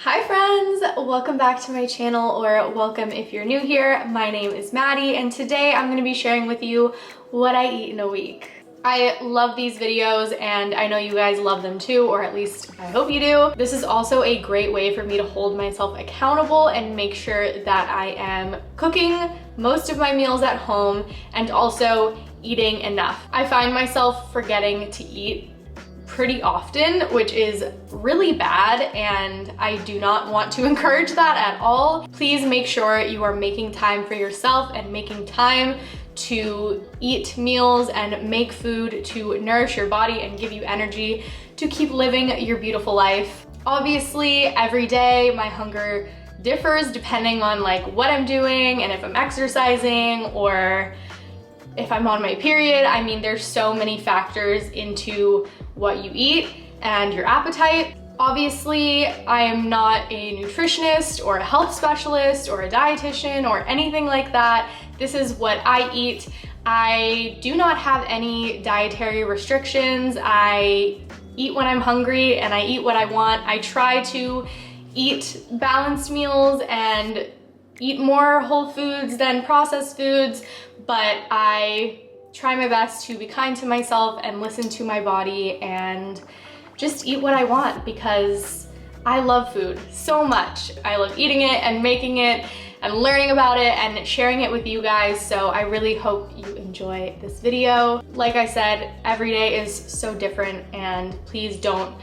Hi friends, welcome back to my channel, or welcome if you're new here. My name is Maddie and today I'm going to be sharing with you what I eat in a week. I love these videos and I know you guys love them too, or at least I hope you do. This is also a great way for me to hold myself accountable and make sure that I am cooking most of my meals at home and also eating enough. I find myself forgetting to eat pretty often, which is really bad, and I do not want to encourage that at all. Please make sure you are making time for yourself and making time to eat meals and make food to nourish your body and give you energy to keep living your beautiful life. Obviously, every day my hunger differs depending on like what I'm doing and if I'm exercising or if I'm on my period. I mean, there's so many factors into what you eat and your appetite. Obviously, I am not a nutritionist or a health specialist or a dietitian or anything like that. This is what I eat. I do not have any dietary restrictions. I eat when I'm hungry and I eat what I want. I try to eat balanced meals and eat more whole foods than processed foods, but I try my best to be kind to myself and listen to my body and just eat what I want because I love food so much. I love eating it and making it and learning about it and sharing it with you guys, so I really hope you enjoy this video. Like I said, every day is so different, and please don't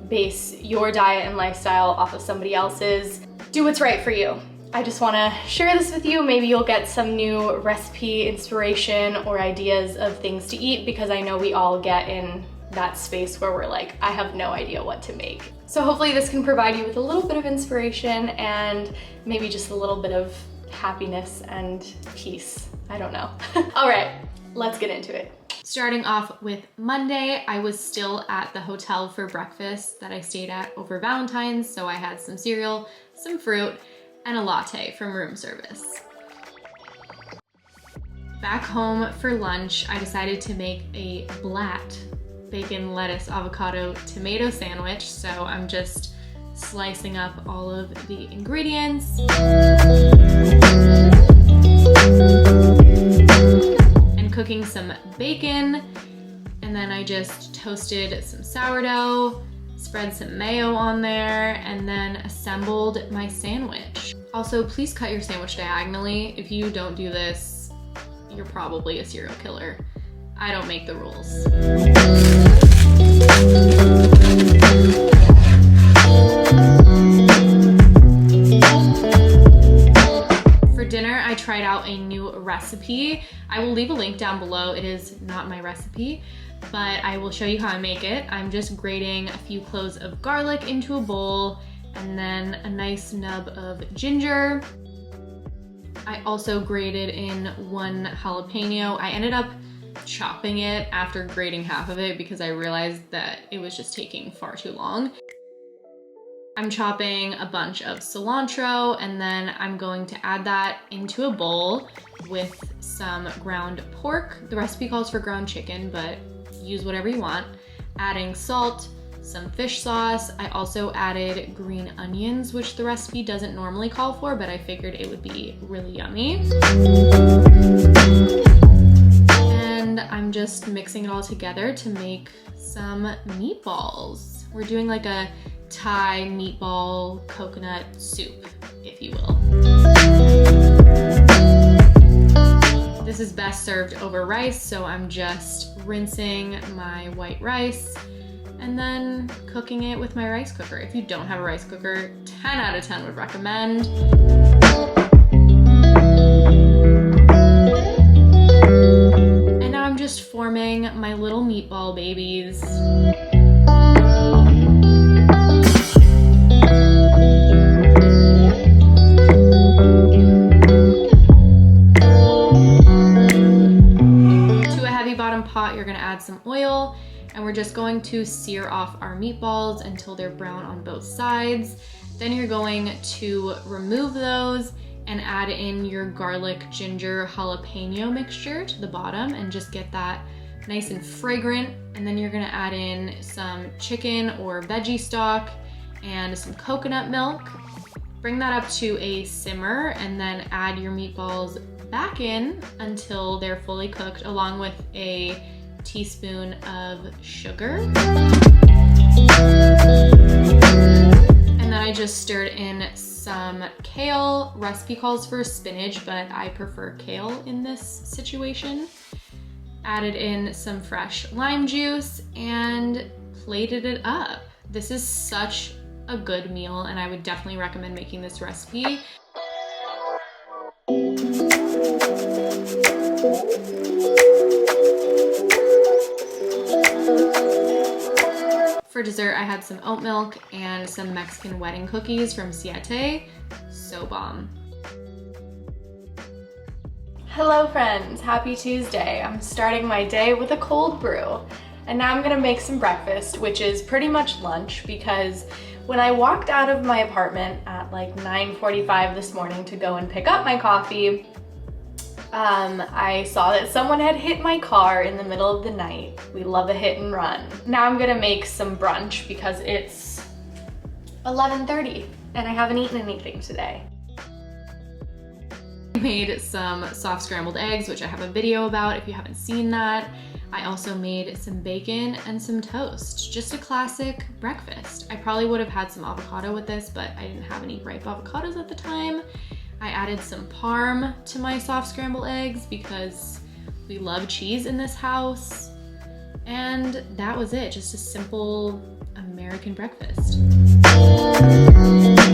base your diet and lifestyle off of somebody else's. Do what's right for you. I just want to share this with you. Maybe you'll get some new recipe inspiration or ideas of things to eat, because I know we all get in that space where we're like, I have no idea what to make. So hopefully this can provide you with a little bit of inspiration and maybe just a little bit of happiness and peace. I don't know. All right, let's get into it. Starting off with Monday, I was still at the hotel for breakfast that I stayed at over Valentine's, so I had some cereal, some fruit, and a latte from room service. Back home for lunch, I decided to make a blat bacon, lettuce, avocado, tomato sandwich. So I'm just slicing up all of the ingredients and cooking some bacon. And then I just toasted some sourdough, spread some mayo on there, and then assembled my sandwich. Also, please cut your sandwich diagonally. If you don't do this, you're probably a serial killer. I don't make the rules. For dinner, I tried out a new recipe. I will leave a link down below. It is not my recipe, but I will show you how I make it. I'm just grating a few cloves of garlic into a bowl and then a nice nub of ginger. I also grated in one jalapeno. I ended up chopping it after grating half of it because I realized that it was just taking far too long. I'm chopping a bunch of cilantro, and then I'm going to add that into a bowl with some ground pork. The recipe calls for ground chicken, but use whatever you want. Adding salt, some fish sauce. I also added green onions, which the recipe doesn't normally call for, but I figured it would be really yummy. And I'm just mixing it all together to make some meatballs. We're doing like a Thai meatball coconut soup, if you will. This is best served over rice, so I'm just rinsing my white rice and then cooking it with my rice cooker. If you don't have a rice cooker, 10 out of 10 would recommend. And now I'm just forming my little meatball babies. Pot, you're gonna add some oil, and we're just going to sear off our meatballs until they're brown on both sides. Then you're going to remove those and add in your garlic, ginger, jalapeno mixture to the bottom and just get that nice and fragrant. And then you're gonna add in some chicken or veggie stock and some coconut milk. Bring that up to a simmer and then add your meatballs back in until they're fully cooked, along with a teaspoon of sugar. And then I just stirred in some kale. Recipe calls for spinach, but I prefer kale in this situation. Added in some fresh lime juice and plated it up. This is such a good meal, and I would definitely recommend making this recipe. For dessert, I had some oat milk and some Mexican wedding cookies from Siete. So bomb. Hello friends, happy Tuesday. I'm starting my day with a cold brew. And now I'm gonna make some breakfast, which is pretty much lunch, because when I walked out of my apartment at like 9:45 this morning to go and pick up my coffee, I saw that someone had hit my car in the middle of the night. We love a hit and run. Now I'm gonna make some brunch because it's 11:30 and I haven't eaten anything today. I made some soft scrambled eggs, which I have a video about if you haven't seen that. I also made some bacon and some toast, just a classic breakfast. I probably would have had some avocado with this, but I didn't have any ripe avocados at the time. I added some parm to my soft scrambled eggs because we love cheese in this house. And that was it, just a simple American breakfast.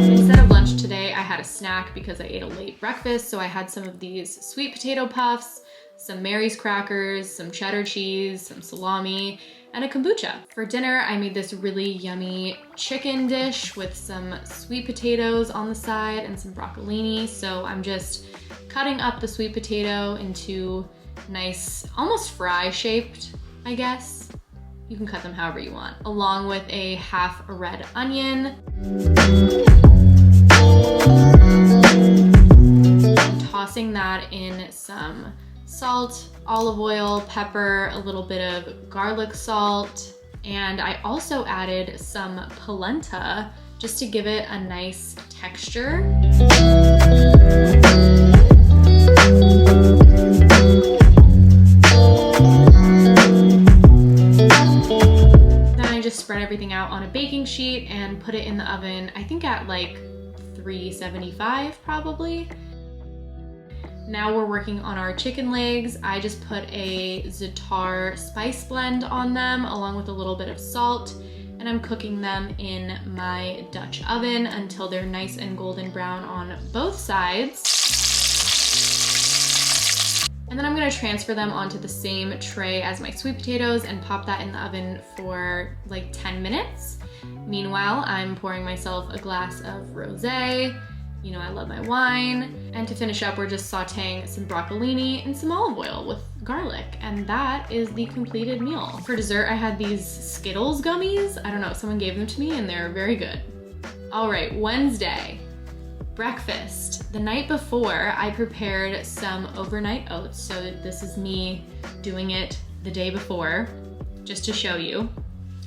Instead of lunch today, I had a snack because I ate a late breakfast, so I had some of these sweet potato puffs, some Mary's crackers, some cheddar cheese, some salami, and a kombucha. For dinner, I made this really yummy chicken dish with some sweet potatoes on the side and some broccolini. So I'm just cutting up the sweet potato into nice, almost fry shaped, I guess. You can cut them however you want, along with a half a red onion. Tossing that in some salt, olive oil, pepper, a little bit of garlic salt, and I also added some polenta just to give it a nice texture. Then I just spread everything out on a baking sheet and put it in the oven, I think at like 375 probably. Now we're working on our chicken legs. I just put a za'atar spice blend on them along with a little bit of salt, and I'm cooking them in my Dutch oven until they're nice and golden brown on both sides. And then I'm gonna transfer them onto the same tray as my sweet potatoes and pop that in the oven for like 10 minutes. Meanwhile, I'm pouring myself a glass of rosé. You know I love my wine. And to finish up, we're just sauteing some broccolini and some olive oil with garlic. And that is the completed meal. For dessert, I had these Skittles gummies. I don't know, someone gave them to me and they're very good. All right, Wednesday, breakfast. The night before, I prepared some overnight oats. So this is me doing it the day before, just to show you.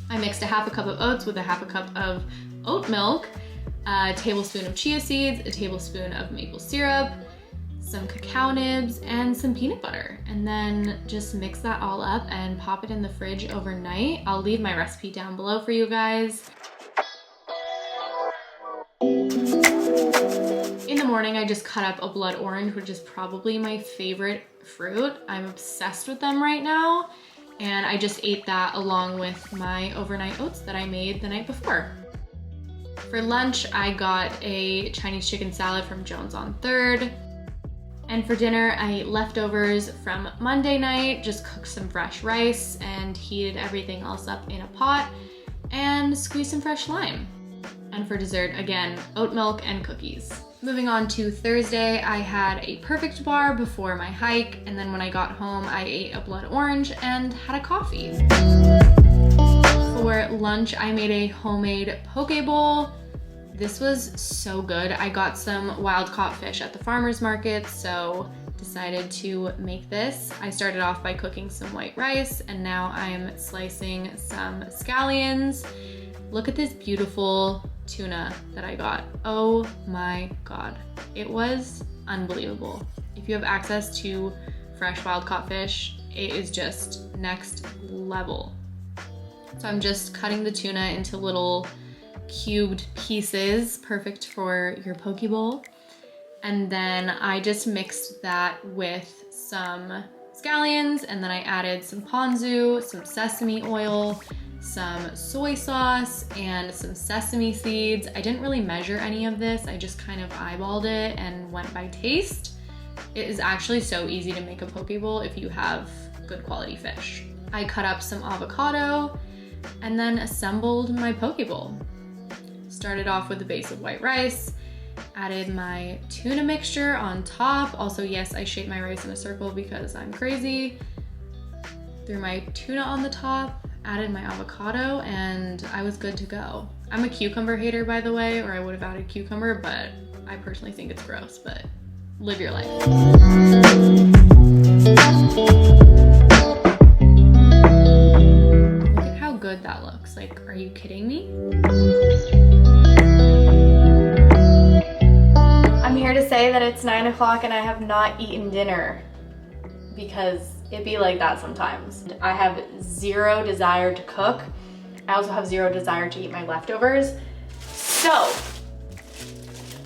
I mixed a half a cup of oats with a half a cup of oat milk, a tablespoon of chia seeds, a tablespoon of maple syrup, some cacao nibs, and some peanut butter. And then just mix that all up and pop it in the fridge overnight. I'll leave my recipe down below for you guys. In the morning, I just cut up a blood orange, which is probably my favorite fruit. I'm obsessed with them right now. And I just ate that along with my overnight oats that I made the night before. For lunch, I got a Chinese chicken salad from Jones on 3rd. And for dinner, I ate leftovers from Monday night, just cooked some fresh rice and heated everything else up in a pot and squeezed some fresh lime. And for dessert, again, oat milk and cookies. Moving on to Thursday, I had a perfect bar before my hike, and then when I got home, I ate a blood orange and had a coffee. For lunch, I made a homemade poke bowl. This was so good. I got some wild caught fish at the farmer's market, so decided to make this. I started off by cooking some white rice, and now I'm slicing some scallions. Look at this beautiful tuna that I got. Oh my God, it was unbelievable. If you have access to fresh wild caught fish, it is just next level. So I'm just cutting the tuna into little cubed pieces, perfect for your poke bowl. And then I just mixed that with some scallions, and then I added some ponzu, some sesame oil, some soy sauce, and some sesame seeds. I didn't really measure any of this. I just kind of eyeballed it and went by taste. It is actually so easy to make a poke bowl if you have good quality fish. I cut up some avocado and then assembled my poke bowl. Started off with a base of white rice, added my tuna mixture on top. Also, yes, I shaped my rice in a circle because I'm crazy. Threw my tuna on the top, added my avocado, and I was good to go. I'm a cucumber hater, by the way, or I would have added cucumber, but I personally think it's gross, but live your life. Look at how good that looks. Like, are you kidding me? I'm here to say that it's 9 o'clock and I have not eaten dinner because it be like that sometimes. I have zero desire to cook. I also have zero desire to eat my leftovers. So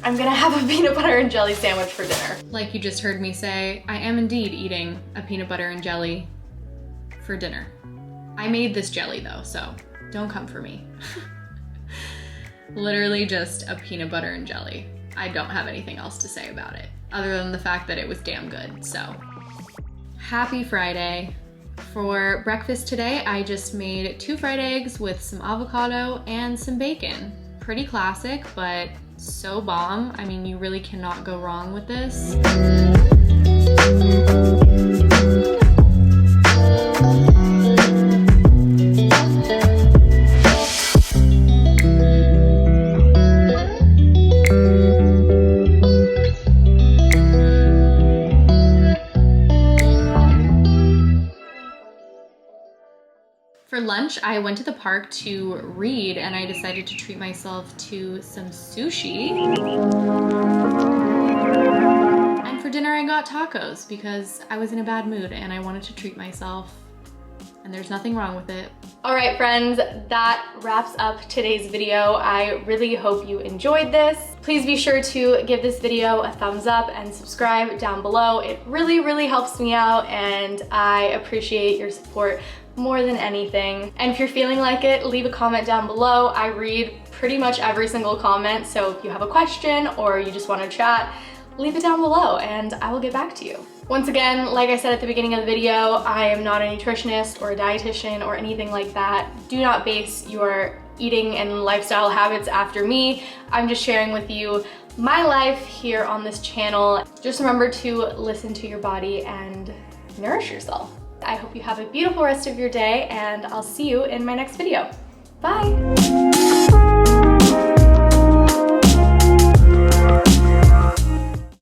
I'm gonna have a peanut butter and jelly sandwich for dinner. Like you just heard me say, I am indeed eating a peanut butter and jelly for dinner. I made this jelly though, so don't come for me. Literally just a peanut butter and jelly. I don't have anything else to say about it, other than the fact that it was damn good, so. Happy Friday. For breakfast today, I just made 2 fried eggs with some avocado and some bacon. Pretty classic, but so bomb. I mean, you really cannot go wrong with this. For lunch, I went to the park to read and I decided to treat myself to some sushi. And for dinner, I got tacos because I was in a bad mood and I wanted to treat myself, and there's nothing wrong with it. All right, friends, that wraps up today's video. I really hope you enjoyed this. Please be sure to give this video a thumbs up and subscribe down below. It really, really helps me out and I appreciate your support more than anything. And if you're feeling like it, leave a comment down below. I read pretty much every single comment, so if you have a question or you just want to chat, leave it down below and I will get back to you. Once again, like I said at the beginning of the video, I am not a nutritionist or a dietitian or anything like that. Do not base your eating and lifestyle habits after me. I'm just sharing with you my life here on this channel. Just remember to listen to your body and nourish yourself. I hope you have a beautiful rest of your day and I'll see you in my next video. Bye!